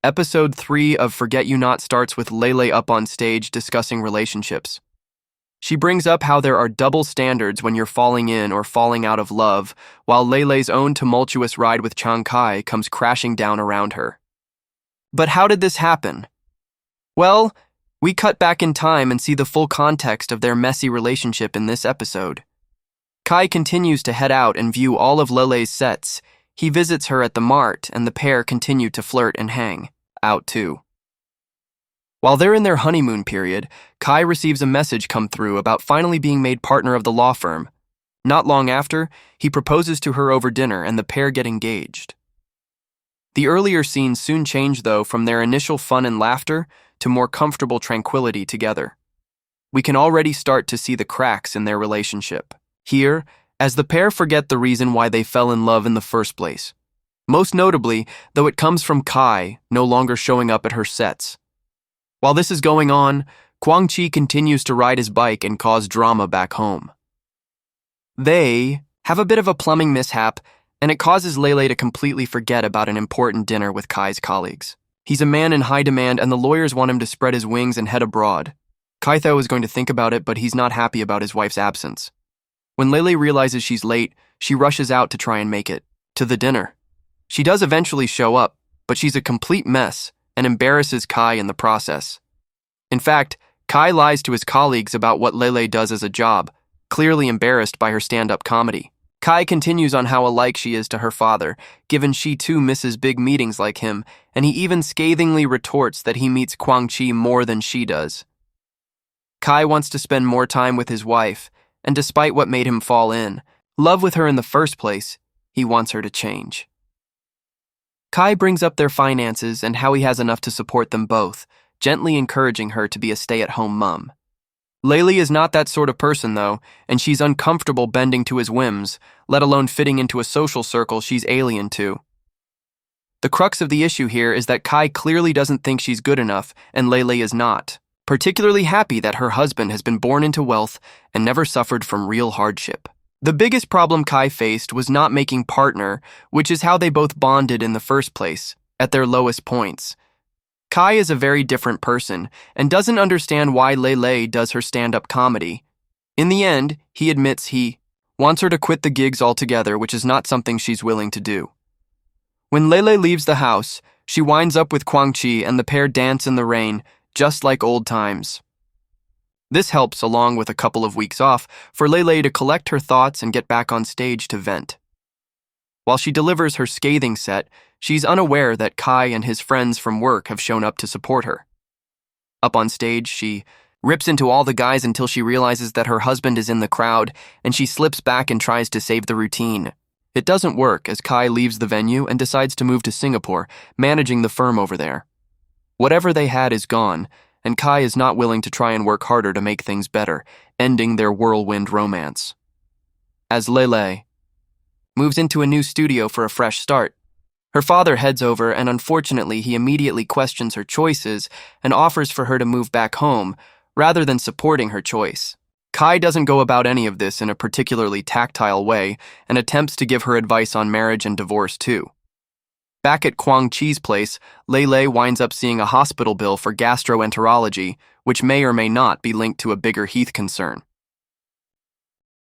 Episode 3 of Forget You Not starts with Lele up on stage discussing relationships. She brings up how there are double standards when you're falling in or falling out of love, while Lele's own tumultuous ride with Chang Kai comes crashing down around her. But how did this happen? Well, we cut back in time and see the full context of their messy relationship in this episode. Kai continues to head out and view all of Lele's sets. He visits her at the mart, and the pair continue to flirt and hang out too. While they're in their honeymoon period, Kai receives a message come through about finally being made partner of the law firm. Not long after, he proposes to her over dinner and the pair get engaged. The earlier scenes soon change, though, from their initial fun and laughter to more comfortable tranquility together. We can already start to see the cracks in their relationship. Here, as the pair forget the reason why they fell in love in the first place. Most notably, though, it comes from Kai no longer showing up at her sets. While this is going on, Kwang Chi continues to ride his bike and cause drama back home. They have a bit of a plumbing mishap, and it causes Lele to completely forget about an important dinner with Kai's colleagues. He's a man in high demand, and the lawyers want him to spread his wings and head abroad. Kaitho is going to think about it, but he's not happy about his wife's absence. When Lele realizes she's late, she rushes out to try and make it to the dinner. She does eventually show up, but she's a complete mess and embarrasses Kai in the process. In fact, Kai lies to his colleagues about what Lele does as a job, clearly embarrassed by her stand-up comedy. Kai continues on how alike she is to her father, given she too misses big meetings like him, and he even scathingly retorts that he meets Kwang Chi more than she does. Kai wants to spend more time with his wife, and despite what made him fall in love with her in the first place, he wants her to change. Kai brings up their finances and how he has enough to support them both, gently encouraging her to be a stay-at-home mom. Lele is not that sort of person, though, and she's uncomfortable bending to his whims, let alone fitting into a social circle she's alien to. The crux of the issue here is that Kai clearly doesn't think she's good enough, and Lele is not, particularly happy that her husband has been born into wealth and never suffered from real hardship. The biggest problem Kai faced was not making partner, which is how they both bonded in the first place, at their lowest points. Kai is a very different person and doesn't understand why Lele does her stand-up comedy. In the end, he admits he wants her to quit the gigs altogether, which is not something she's willing to do. When Lele leaves the house, she winds up with Kwang Chi and the pair dance in the rain, just like old times. This helps, along with a couple of weeks off, for Lele to collect her thoughts and get back on stage to vent. While she delivers her scathing set, she's unaware that Kai and his friends from work have shown up to support her. Up on stage, she rips into all the guys until she realizes that her husband is in the crowd, and she slips back and tries to save the routine. It doesn't work, as Kai leaves the venue and decides to move to Singapore, managing the firm over there. Whatever they had is gone, and Kai is not willing to try and work harder to make things better, ending their whirlwind romance. As Lele moves into a new studio for a fresh start, her father heads over, and unfortunately he immediately questions her choices and offers for her to move back home, rather than supporting her choice. Kai doesn't go about any of this in a particularly tactile way and attempts to give her advice on marriage and divorce too. Back at Kwang Chi's place, Lele winds up seeing a hospital bill for gastroenterology, which may or may not be linked to a bigger Heath concern.